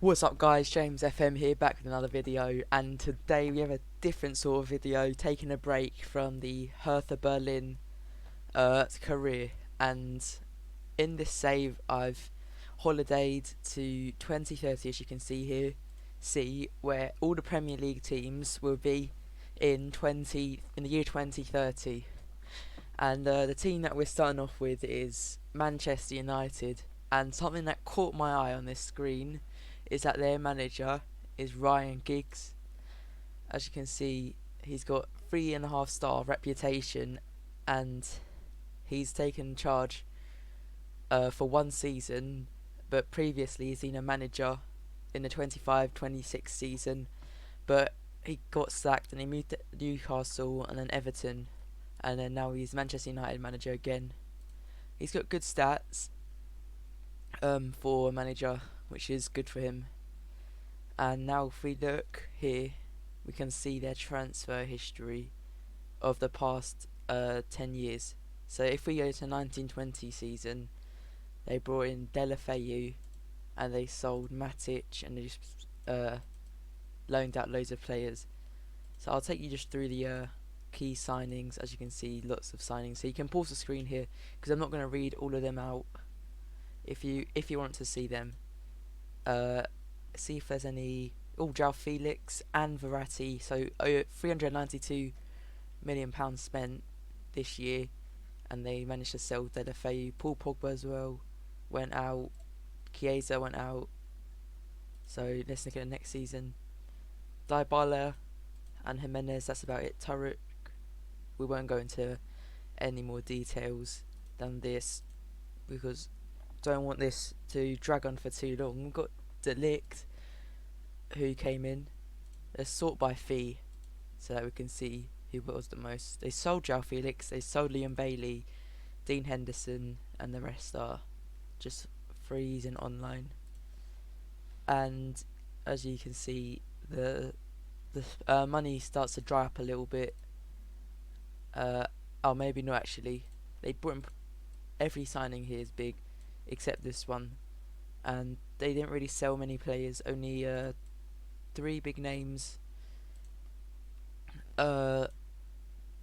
What's up guys, James FM here, back with another video, and today we have a different sort of video, taking a break from the Hertha Berlin career. And in this save I've holidayed to 2030, as you can see here, where all the Premier League teams will be in the year 2030. And the team that we're starting off with is Manchester United, and something that caught my eye on this screen is that their manager is Ryan Giggs. As you can see, he's got 3.5-star reputation, and he's taken charge for one season, but previously he's been a manager in the 25-26 season, but he got sacked and he moved to Newcastle and then Everton, and then now he's Manchester United manager again. He's got good stats for a manager, which is good for him. And now if we look here, we can see their transfer history of the past 10 years. So if we go to 1920 season, they brought in Delafeu and they sold Matic, and they just loaned out loads of players. So I'll take you just through the key signings. As you can see, lots of signings, so you can pause the screen here because I'm not going to read all of them out. If you want to see them, see if there's any. João Felix and Verratti. So £392 million spent this year, and they managed to sell Delafeu. Paul Pogba as well went out. Chiesa went out. So let's look at the next season. Dybala and Jimenez. That's about it. Turek. We won't go into any more details than this because don't want this to drag on for too long. We've got De Ligt, who came in. They're sort by fee so that we can see who was the most. They sold João Felix, they sold Liam Bailey, Dean Henderson, and the rest are just frees and online. And as you can see, the money starts to dry up a little bit. Maybe not actually. They brought in, every signing here is big except this one, and they didn't really sell many players, only 3 big names. Yeah,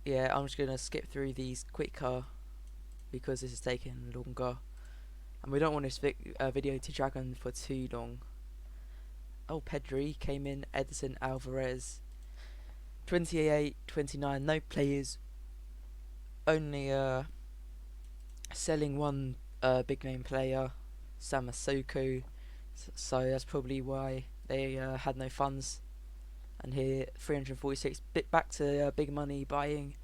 I'm just gonna skip through these quicker because this is taking longer and we don't want this video to drag on for too long. Pedri came in. Edison Alvarez, 28, 29, no players, only selling one big name player, Samasoko, so that's probably why they had no funds. And here 346, bit back to big money buying,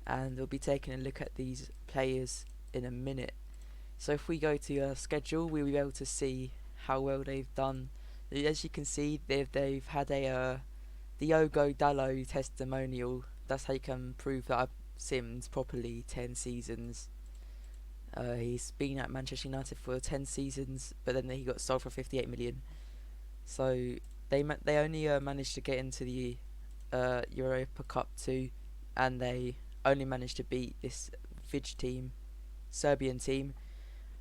and we'll be taking a look at these players in a minute. So if we go to schedule, we'll be able to see how well they've done. As you can see, they've had a Diogo Dalot testimonial. That's how you can prove that I've simmed properly 10 seasons. He's been at Manchester United for 10 seasons, but then he got sold for 58 million. So they only managed to get into the Europa Cup 2, and they only managed to beat this vide team, Serbian team,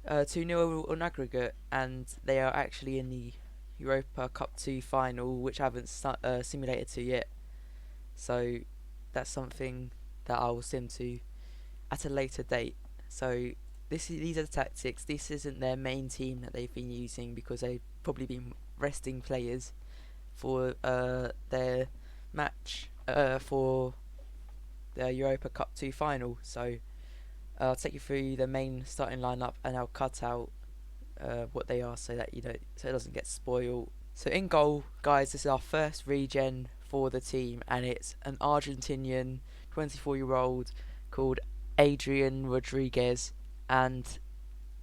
2-0 on aggregate, and they are actually in the Europa Cup 2 final, which I haven't simulated to yet. So that's something that I will sim to at a later date. So these are the tactics. This isn't their main team that they've been using because they've probably been resting players for their match for the Europa Cup 2 final. So I'll take you through the main starting lineup and I'll cut out what they are so that so it doesn't get spoiled. So in goal, guys, this is our first regen for the team, and it's an Argentinian 24-year-old called Adrian Rodriguez, and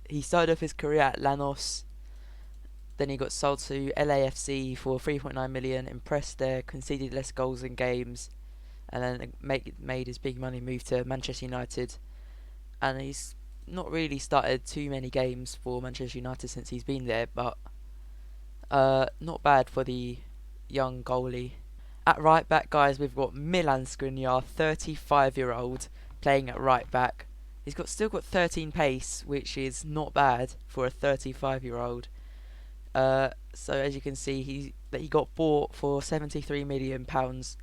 he started off his career at Lanús. Then he got sold to LAFC for 3.9 million, impressed there, conceded less goals in games, and then made his big money move to Manchester United. And he's not really started too many games for Manchester United since he's been there, but not bad for the young goalie. At right back, guys, we've got Milan Skriniar, 35-year-old, playing at right back. He's still got 13 pace, which is not bad for a 35-year-old. So as you can see, he got bought for £73 million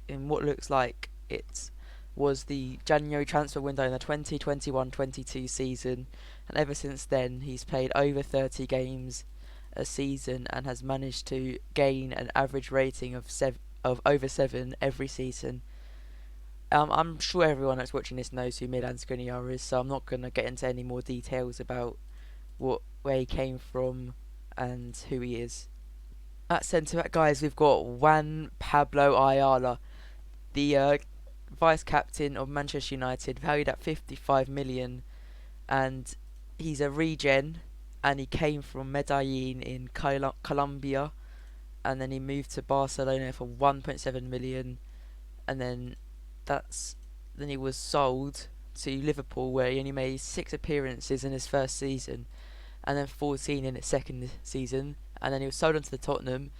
in what looks like it was the January transfer window in the 2021-22 season, and ever since then he's played over 30 games a season and has managed to gain an average rating of over 7 every season. I'm sure everyone that's watching this knows who Milan Skriniar is, so I'm not going to get into any more details about where he came from and who he is. At centre back, guys, we've got Juan Pablo Ayala, the vice captain of Manchester United, valued at 55 million, and he's a regen, and he came from Medellin in Colombia, and then he moved to Barcelona for 1.7 million, and then he was sold to Liverpool, where he only made 6 appearances in his first season, and then 14 in its second season, and then he was sold on to the Tottenham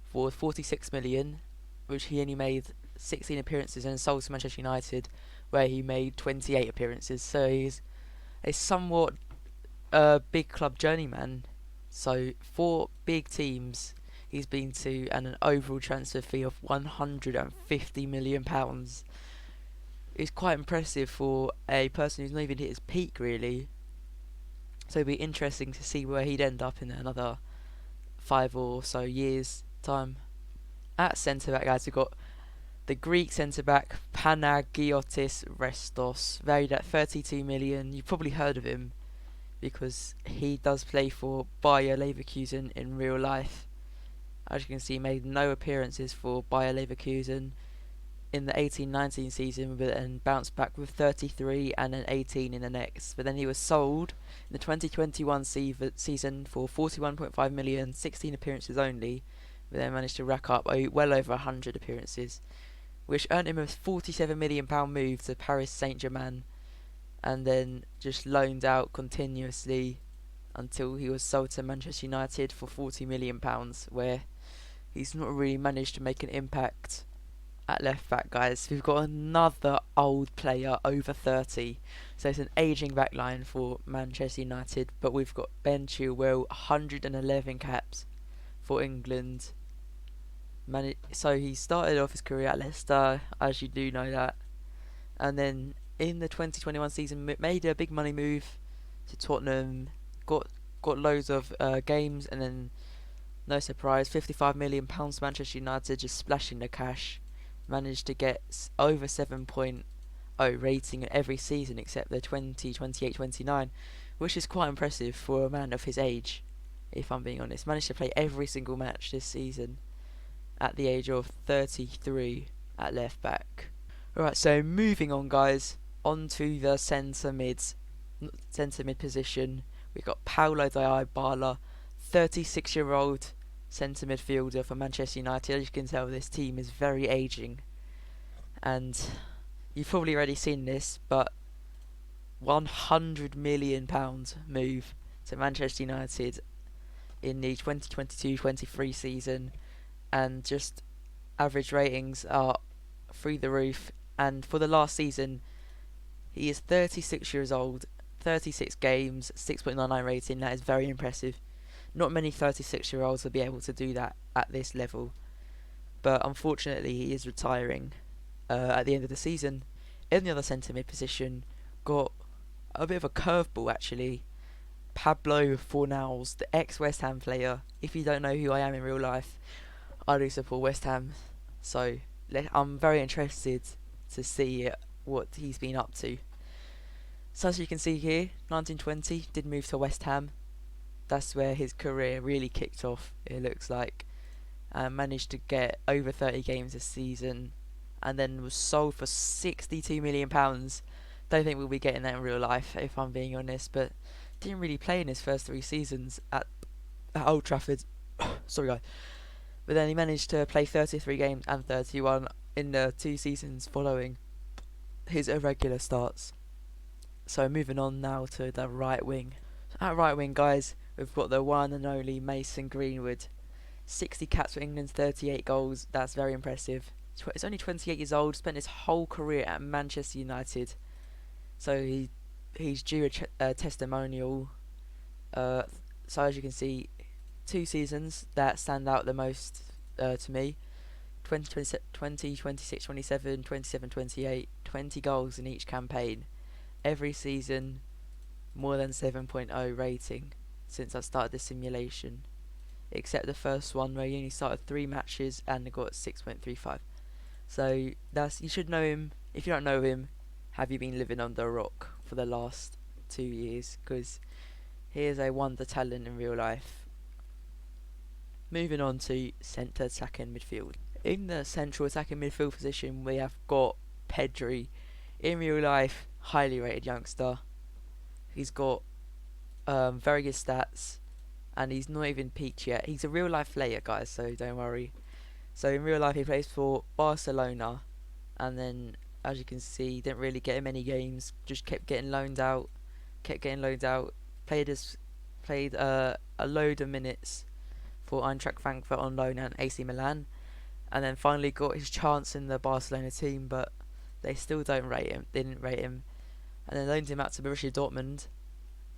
for 46 million, which he only made 16 appearances, and sold to Manchester United, where he made 28 appearances. So he's a somewhat big club journeyman. So 4 big teams he's been to, and an overall transfer fee of £150 million. It's quite impressive for a person who's not even hit his peak, really. So it'd be interesting to see where he'd end up in another 5 or so years' time. At centre back, guys, we've got the Greek centre back Panagiotis Restos, valued at 32 million. You've probably heard of him because he does play for Bayer Leverkusen in real life. As you can see, he made no appearances for Bayer Leverkusen in the 18-19 season, but then bounced back with 33 and then 18 in the next. But then he was sold in the 2021 season for 41.5 million, 16 appearances only, but then managed to rack up well over 100 appearances, which earned him a £47 million move to Paris Saint-Germain, and then just loaned out continuously until he was sold to Manchester United for £40 million, where he's not really managed to make an impact. At left back, guys, we've got another old player over 30, so it's an ageing back line for Manchester United, but we've got Ben Chilwell, 111 caps for England. So he started off his career at Leicester, as you do know that, and then in the 2021 season made a big money move to Tottenham, got loads of games, and then no surprise, £55 million Manchester United, just splashing the cash. Managed to get over 7.0 rating in every season except the 2028-29, which is quite impressive for a man of his age, if I'm being honest. Managed to play every single match this season at the age of 33 at left back. Alright, so moving on, guys, onto the centre mid position. We've got Paulo Dybala, 36-year-old centre midfielder for Manchester United. As you can tell, this team is very ageing, and you've probably already seen this, but £100 million move to Manchester United in the 2022-23 season, and just average ratings are through the roof. And for the last season, he is 36 years old, 36 games, 6.99 rating. That is very impressive. Not many 36-year-olds will be able to do that at this level, but unfortunately he is retiring at the end of the season. In the other centre mid position, got a bit of a curveball actually. Pablo Fornals, the ex-West Ham player. If you don't know who I am in real life, I do support West Ham, so I'm very interested to see what he's been up to. So as you can see here, 1920 did move to West Ham. That's where his career really kicked off, it looks like. Managed to get over 30 games a season, and then was sold for £62 million. Don't think we'll be getting that in real life, if I'm being honest, but didn't really play in his first 3 seasons at Old Trafford. Sorry, guys. But then he managed to play 33 games and 31 in the 2 seasons following his irregular starts. So moving on now to the right wing. At right wing, guys, we've got the one and only Mason Greenwood. 60 caps for England, 38 goals. That's very impressive. He's only 28 years old, spent his whole career at Manchester United. So he's due a testimonial. So as you can see, two seasons that stand out the most to me. 26, 27, 27, 28, 20 goals in each campaign. Every season, more than 7.0 rating since I started the simulation. Except the first one where he only started 3 matches and got 6.35. So you should know him. If you don't know him, have you been living under a rock for the last 2 years? Because he is a wonder talent in real life. Moving on to centre attacking midfield. In the central attacking midfield position, we have got Pedri. In real life, highly rated youngster. He's got very good stats, and he's not even peaked yet. He's a real life player, guys, so don't worry. So in real life, he plays for Barcelona, and then as you can see, he didn't really get him many games. Just kept getting loaned out, Played a load of minutes for Eintracht Frankfurt on loan and AC Milan, and then finally got his chance in the Barcelona team, but they still don't rate him. They didn't rate him, and then loaned him out to Borussia Dortmund,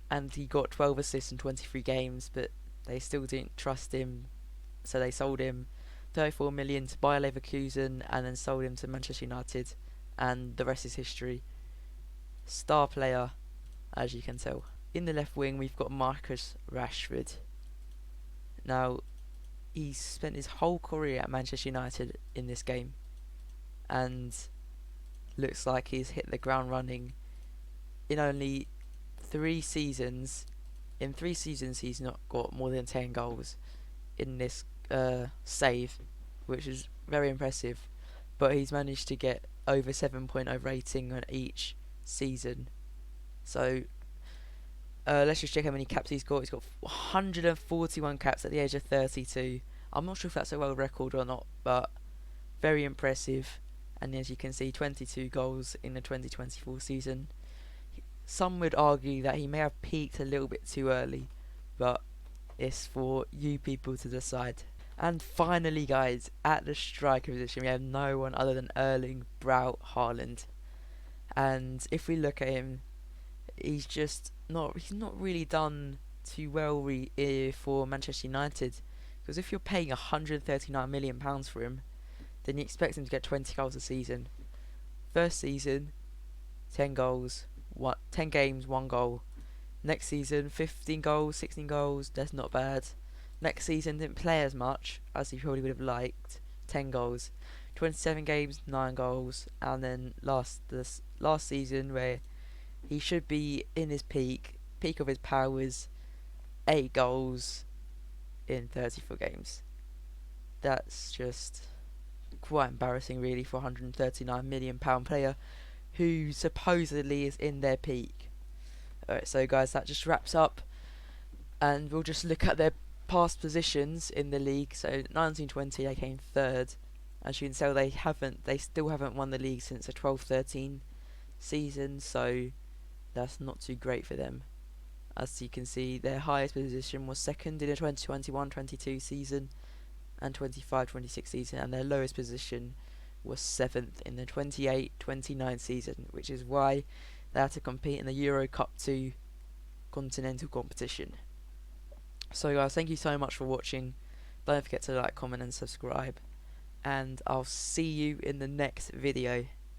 and he got 12 assists in 23 games, but they still didn't trust him, so they sold him 34 million to Bayer Leverkusen, and then sold him to Manchester United, and the rest is history. Star player, as you can tell. In the left wing, we've got Marcus Rashford. Now, he's spent his whole career at Manchester United in this game, and looks like he's hit the ground running. In only 3 seasons, he's not got more than 10 goals in this save, which is very impressive. But he's managed to get over 7.0 rating on each season. So let's just check how many caps he's got. He's got 141 caps at the age of 32. I'm not sure if that's a world record or not, but very impressive. And as you can see, 22 goals in the 2024 season. Some would argue that he may have peaked a little bit too early, but it's for you people to decide. And finally, guys, at the striker position, we have no one other than Erling Braut Haaland. And if we look at him, he's not really done too well for Manchester United. Because if you're paying £139 million for him, then you expect him to get 20 goals a season. First season, 10 goals, 10 games, 1 goal. Next season, 15 goals, 16 goals, that's not bad. Next season, didn't play as much as he probably would have liked, 10 goals. 27 games, 9 goals. And then last season, where he should be in his peak of his powers, 8 goals in 34 games. That's just quite embarrassing, really, for a £139 million player who supposedly is in their peak. Alright, so guys, that just wraps up, and we'll just look at their past positions in the league. So 1920, they came third. As you can tell, they still haven't won the league since the 12-13 season, so that's not too great for them. As you can see, their highest position was second in the 2021-22 season and 25-26 season, and their lowest position was 7th in the 28-29 season, which is why they had to compete in the Euro Cup 2 continental competition. So guys, thank you so much for watching. Don't forget to like, comment and subscribe, and I'll see you in the next video.